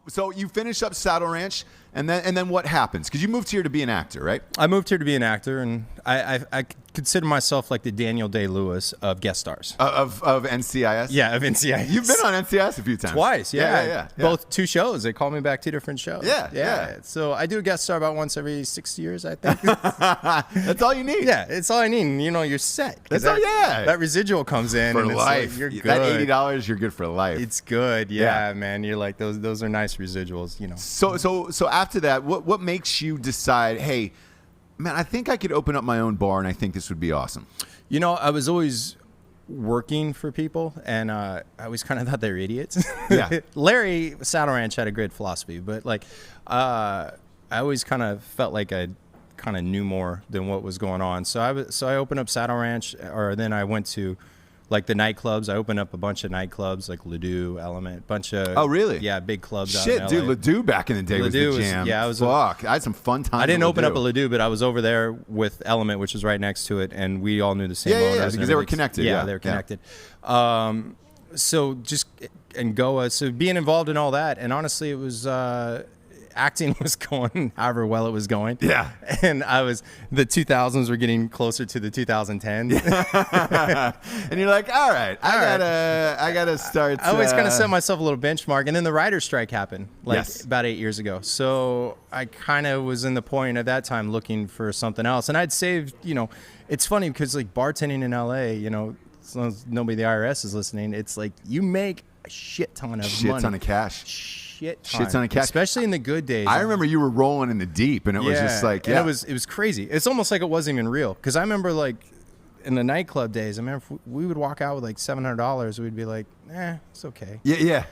So you finish up Saddle Ranch, and then what happens? Because you moved here to be an actor, right? I moved here to be an actor, and I consider myself like the Daniel Day-Lewis of guest stars. Of NCIS? Yeah, of NCIS. You've been on NCIS a few times. Twice, yeah. Yeah. Both 2 shows. They call me back 2 different shows. Yeah. So I do a guest star about once every 6 years, I think. That's all you need. Yeah, it's all I need. And, you're set. That residual comes in. For and life. It's like, you're good. That $80, you're good for life. It's good. Yeah, man. You're like, those are nice residuals, So after that, what makes you decide, hey, man, I think I could open up my own bar, and I think this would be awesome? I was always working for people, and I always kind of thought they were idiots. Yeah. Larry Saddle Ranch had a great philosophy, but I always kind of felt like I kind of knew more than what was going on. So I opened up Saddle Ranch, or then I went to the nightclubs. I opened up a bunch of nightclubs like Ladue, Element, bunch of Oh, really? Yeah, big clubs. Shit, out in LA. dude, Ladue back in the day was the jam. I had some fun times. I didn't open up a Ladue, but I was over there with Element, which was right next to it, and we all knew the same owners. Yeah, because they were connected. Yeah, they were connected. So just and Goa. So being involved in all that, and honestly, it was. Acting was going however well it was going. Yeah. And the 2000s were getting closer to the 2010s. And you're like, all right, I gotta start. I always kind of set myself a little benchmark. And then the writer's strike happened about 8 years ago. So I kind of was in the point at that time looking for something else. And I'd saved, it's funny because bartending in LA, as long as nobody at the IRS is listening, it's like you make a shit ton of money. Shit ton of cash. Shit ton of cash, especially in the good days. I remember you were rolling in the deep, and it was just like, and it was crazy. It's almost like it wasn't even real. Because I remember in the nightclub days, I remember if we would walk out with $700, we'd be like, it's okay. Yeah.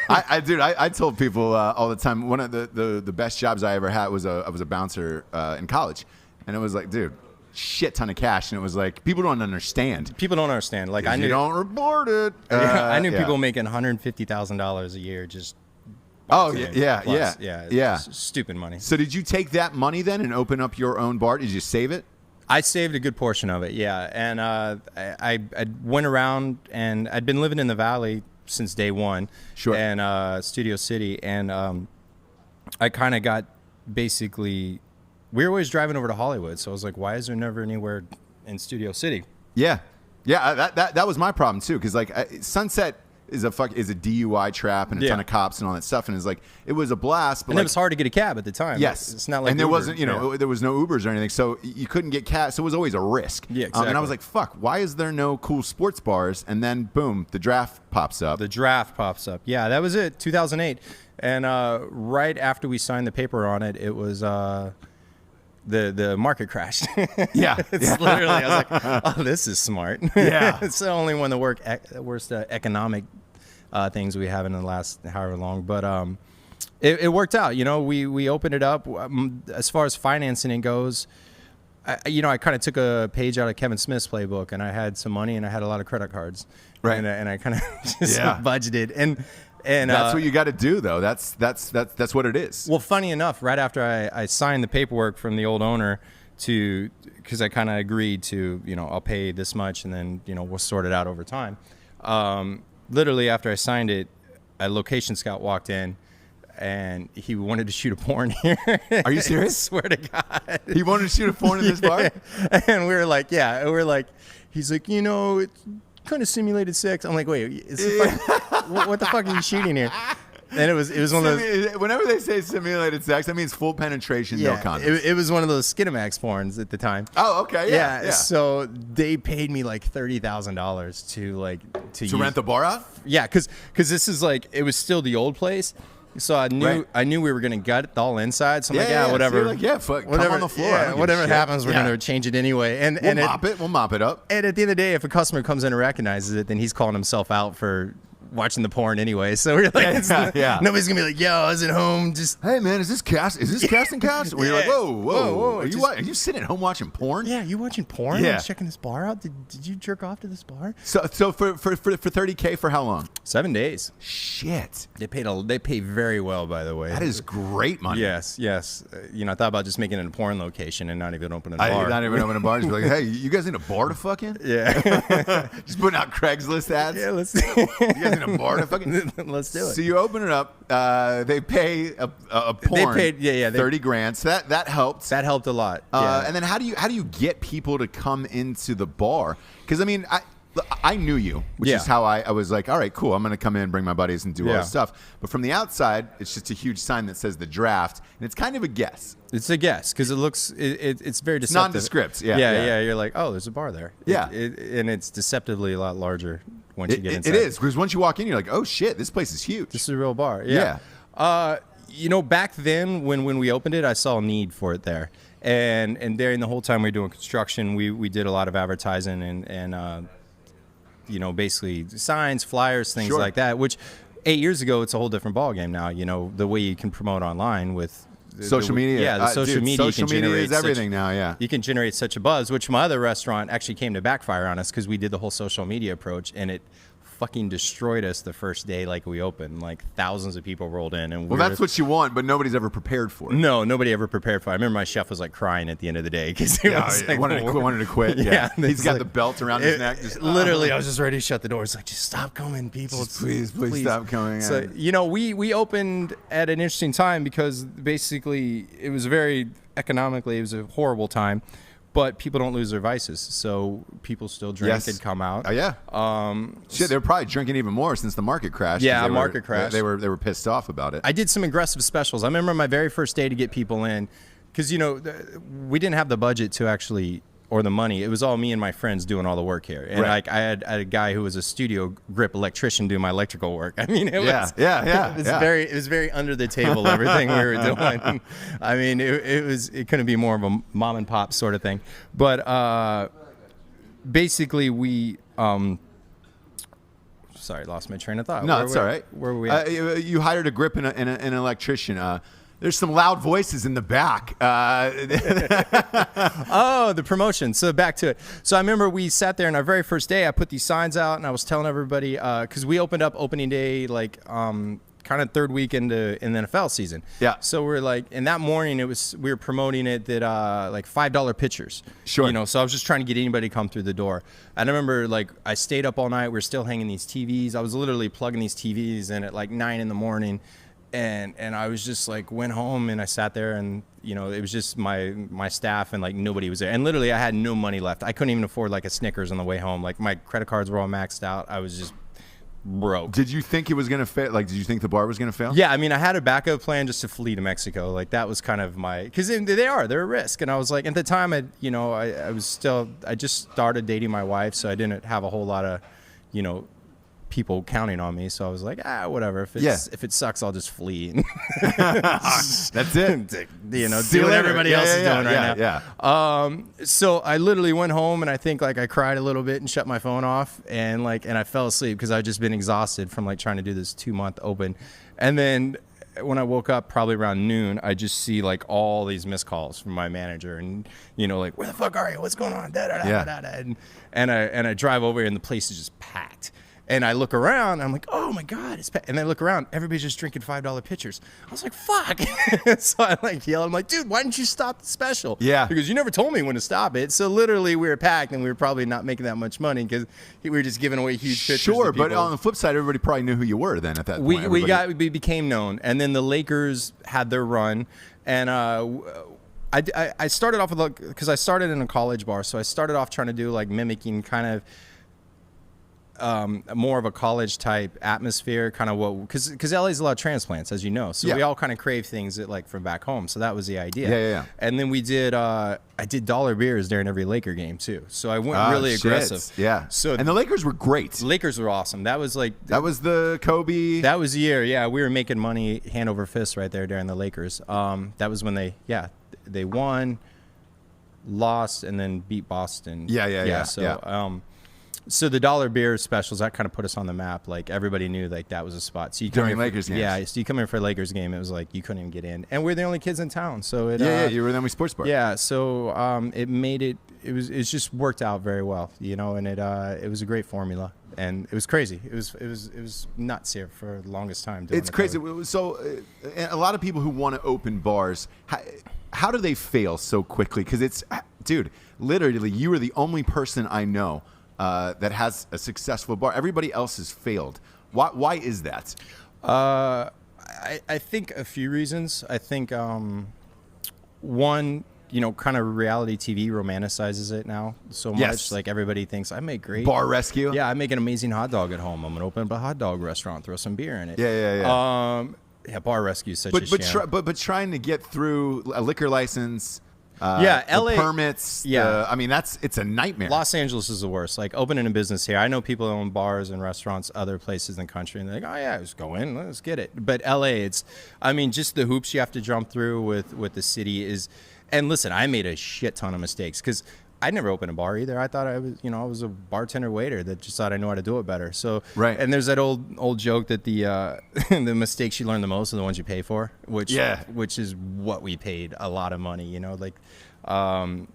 I told people all the time. One of the best jobs I ever had was I was a bouncer in college, and it was like, dude, shit ton of cash, and it was like people don't understand. Like I knew you don't report it. I knew people making $150,000 a year just. Yeah. Stupid money. So did you take that money then and open up your own bar? Did you save it? I saved a good portion of it, yeah. And I went around, and I'd been living in the Valley since day one. Sure. And Studio City, and I kind of got basically. We were always driving over to Hollywood, so I was like, why is there never anywhere in Studio City? Yeah. That was my problem too, because Sunset is a DUI trap and a ton of cops and all that stuff, and it's like it was a blast. But and it was hard to get a cab at the time. Yes, it's not like and there Uber. wasn't there was no Ubers or anything, so you couldn't get cabs. So it was always a risk. Yeah, exactly. And I was like, fuck, why is there no cool sports bars? And then boom, the draft pops up. Yeah, that was it, 2008, and right after we signed the paper on it, it was. The market crashed. It's literally, I was like, oh, this is smart. Yeah. It's the only one of the worst economic things we have in the last however long. But it worked out. We opened it up. As far as financing it goes, I kind of took a page out of Kevin Smith's playbook, and I had some money, and I had a lot of credit cards. Right. And I kind of just budgeted. And that's what you got to do, though. That's what it is. Well, funny enough, right after I signed the paperwork from the old owner because I kind of agreed to, I'll pay this much, and then, we'll sort it out over time. Literally after I signed it, a location scout walked in, and he wanted to shoot a porn here. Are you serious? I swear to God. He wanted to shoot a porn in this bar? And we were like, he's like, it's kind of simulated sex. I'm like, wait, what the fuck are you shooting here? And it was one of those. Whenever they say simulated sex, that means full penetration, no condoms. It was one of those Skinamax porns at the time. Oh, okay, yeah. So they paid me like $30,000 to rent the bar out. Yeah, because this is it was still the old place. So I knew we were gonna gut it all inside. So I'm whatever. So you're fuck, whatever, come on the floor. Yeah, whatever happens, we're gonna change it anyway. And we'll mop it up. And at the end of the day, if a customer comes in and recognizes it, then he's calling himself out for watching the porn anyway. So we're like, nobody's gonna be like, yo, I was at home just. Hey man, is this casting couch? Where you're like, whoa. Are you sitting at home watching porn? Yeah, you watching porn? Yeah. And checking this bar out? Did you jerk off to this bar? So for $30K for how long? 7 days. Shit. They pay very well, by the way. That is great money. Yes. I thought about just making it a porn location and not even opening a bar. Not even opening a bar. Just be like, hey, you guys need a bar to fuck in? Yeah. Just putting out Craigslist ads. Yeah, let's. You guys need a bar to fucking Let's do it. So you open it up. They pay a porn. They paid 30 grand. So that helped. That helped a lot. Yeah. And then how do you get people to come into the bar? Because I mean, I knew you, which is how I was like, all right, cool. I'm going to come in, bring my buddies, and do all this stuff. But from the outside, it's just a huge sign that says the draft, and it's kind of a guess. It's a guess because it looks it's very deceptive. Nondescript. Yeah. You're like, oh, there's a bar there. Yeah, and it's deceptively a lot larger once you get inside. It is, because once you walk in, you're like, oh shit, this place is huge. This is a real bar. Yeah. Back then when we opened it, I saw a need for it there, and during the whole time we were doing construction, we did a lot of advertising and basically signs, flyers, things like that. Which 8 years ago, it's a whole different ballgame now. The way you can promote online with social media. Yeah, the social media. Social media is everything now. Yeah, you can generate such a buzz. Which my other restaurant actually came to backfire on us because we did the whole social media approach, and it fucking destroyed us the first day. Like we opened, like thousands of people rolled in, and that's what you want, but nobody's ever prepared for it. No, nobody ever prepared for it. I remember my chef was like crying at the end of the day because he was like, wanted to quit. Yeah, he's got the belt around his neck. Literally, I was just ready to shut the door. It's like, just stop coming, people. Just please stop coming. So we opened at an interesting time because basically it was economically it was a horrible time. But people don't lose their vices, so people still drink and come out. Oh yeah. Shit, they were probably drinking even more since the market crashed. Yeah, market crash. They were pissed off about it. I did some aggressive specials. I remember my very first day to get people in, because we didn't have the budget to actually, or the money. It was all me and my friends doing all the work here, and I had a guy who was a studio grip electrician doing my electrical work. I mean, it was very under the table, everything we were doing. I mean, it couldn't be more of a mom and pop sort of thing. But basically, we sorry, lost my train of thought. No, it's all right. Where were we at? You hired a grip and an electrician. There's some loud voices in the back. Oh, the promotion. So back to it. So I remember we sat there, and our very first day, I put these signs out, and I was telling everybody, because we opened up opening day like kind of third week in the NFL season. Yeah. So we're like, and that morning we were promoting it that like $5 pitchers. Sure. So I was just trying to get anybody to come through the door. And I remember like I stayed up all night. We were still hanging these TVs. I was literally plugging these TVs in at like 9 a.m. And I was just like, went home and I sat there, and it was just my staff, and like nobody was there, and literally I had no money left. I couldn't even afford like a Snickers on the way home. Like my credit cards were all maxed out. I was just broke. Did you think it was gonna fail? Like, did you think the bar was gonna fail? Yeah, I mean, I had a backup plan just to flee to Mexico. Like that was kind of because they're a risk, and I was like, at the time, I just started dating my wife, so I didn't have a whole lot of, people counting on me, so I was like, whatever. If it sucks, I'll just flee. That's it. Do what everybody else is doing right now. Yeah. So I literally went home, and I think like I cried a little bit and shut my phone off, and I fell asleep because I'd just been exhausted from like trying to do this 2-month open, and then when I woke up probably around noon, I just see like all these missed calls from my manager, and like, where the fuck are you? What's going on? And I drive over here, and the place is just packed. And I look around, and I'm like, oh my God, it's packed. And I look around, everybody's just drinking $5 pitchers. I was like, fuck. So I like yelled, I'm like, dude, why didn't you stop the special? Yeah. Because you never told me when to stop it. So literally we were packed, and we were probably not making that much money because we were just giving away huge pitchers. Sure, but on the flip side, everybody probably knew who you were then at that point. We became known. And then the Lakers had their run. And I started off with, because I started in a college bar. So I started off trying to do like mimicking kind of more of a college type atmosphere, kind of because LA's a lot of transplants, as you know, so we all kind of crave things that like from back home. So that was the idea. Yeah. And then we did I did dollar beers during every Laker game too, so I went really aggressive. Yeah. So and the Lakers were great. Lakers were awesome. That was the Kobe. That was the year. Yeah, we were making money hand over fist right there during the Lakers. That was when they won, lost, and then beat Boston. Yeah. So the dollar beer specials, that kind of put us on the map. Like everybody knew like that was a spot. So during Lakers games. Yeah, so you come in for a Lakers game, it was like you couldn't even get in, and we're the only kids in town. So you were the only sports bar. Yeah, so it made it just worked out very well, and it was a great formula, and it was crazy. It was nuts here for the longest time. It's crazy. So a lot of people who want to open bars, how do they fail so quickly? Because dude, literally, you are the only person I know that has a successful bar. Everybody else has failed. Why is that? I think a few reasons. I think one, kind of reality TV romanticizes it now so much. Yes. Like everybody thinks I make great Bar rescue. Yeah, I make an amazing hot dog at home. I'm gonna open up a hot dog restaurant, throw some beer in it. Yeah. Yeah, bar rescue is such a sham. But trying to get through a liquor license. LA permits. Yeah, it's a nightmare. Los Angeles is the worst. Like opening a business here, I know people that own bars and restaurants other places in the country, and they're like, oh yeah, just go in, let's get it. But LA, just the hoops you have to jump through with the city is. And listen, I made a shit ton of mistakes because I never opened a bar either. I thought I was a bartender waiter that just thought I knew how to do it better. So right. And there's that old joke that the the mistakes you learn the most are the ones you pay for, which is what we paid a lot of money. One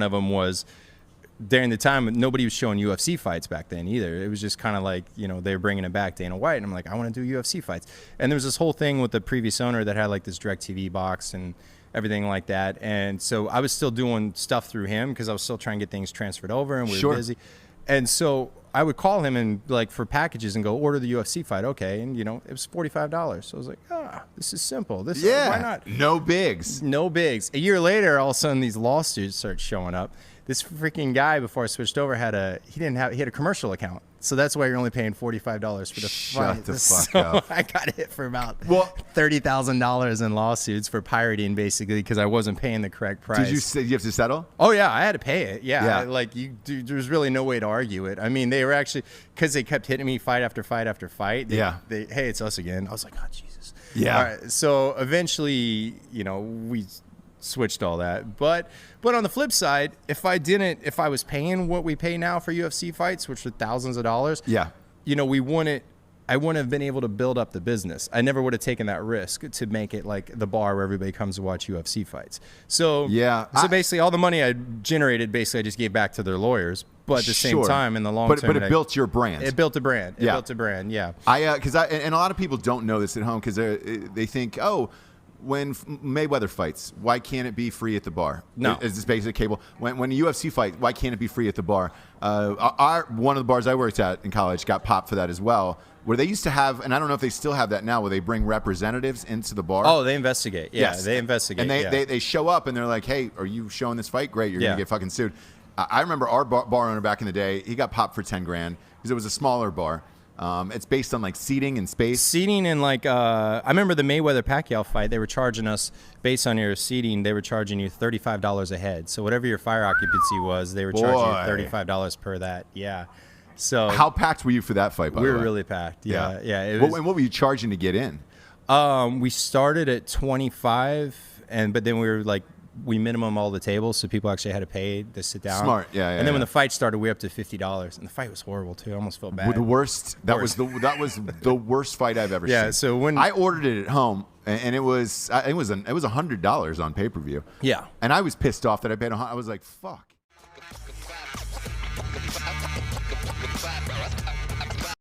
of them was during the time nobody was showing UFC fights back then either. It was just kind of like they were bringing it back, Dana White, and I'm like, I want to do UFC fights. And there was this whole thing with the previous owner that had like this DirecTV box and everything like that. And so I was still doing stuff through him because I was still trying to get things transferred over and we were busy. And so I would call him and like for packages and go order the UFC fight. Okay. And it was $45. So I was like, this is simple. Why not? No bigs. A year later, all of a sudden these lawsuits start showing up. This freaking guy before I switched over had a commercial account. So that's why you're only paying $45 for the fight. Shut the fuck up. I got hit for about $30,000 in lawsuits for pirating, basically, because I wasn't paying the correct price. Did you have to settle? Oh yeah, I had to pay it. Yeah. There's really no way to argue it. I mean, they were actually, because they kept hitting me fight after fight after fight. They, hey, it's us again. I was like, oh Jesus. Yeah. All right, so eventually, we switched all that. But on the flip side, if I was paying what we pay now for UFC fights, which are thousands of dollars, I wouldn't have been able to build up the business. I never would have taken that risk to make it like the bar where everybody comes to watch UFC fights. So basically all the money I generated, I just gave back to their lawyers. But at the same time, in the long term, but it built your brand. It built a brand. Yeah. And a lot of people don't know this at home because they think, when Mayweather fights, why can't it be free at the bar? No. Is this basic cable? When a UFC fight, why can't it be free at the bar? One of the bars I worked at in college got popped for that as well, where they used to have, and I don't know if they still have that now, where they bring representatives into the bar. Oh, they investigate. Yeah, yes. They investigate. And they show up and they're like, hey, are you showing this fight? Great, you're going to get fucking sued. I remember our bar owner back in the day, he got popped for 10 grand because it was a smaller bar. It's based on like seating and space. Seating and like I remember the Mayweather Pacquiao fight. They were charging us based on your seating. They were charging you $35 a head. So whatever your fire occupancy was, they were charging you $35 per that. Yeah. So how packed were you for that fight? By we the were way? really packed. Yeah. And what were you charging to get in? We started at 25, but then we minimum all the tables, so people actually had to pay to sit down. Smart, And then when the fight started, we were up to $50, and the fight was horrible too. I almost felt bad. The worst. That was the worst fight I've ever seen. Yeah. So when I ordered it at home, and it was $100 on pay-per-view. Yeah. And I was pissed off that I paid I was like, fuck.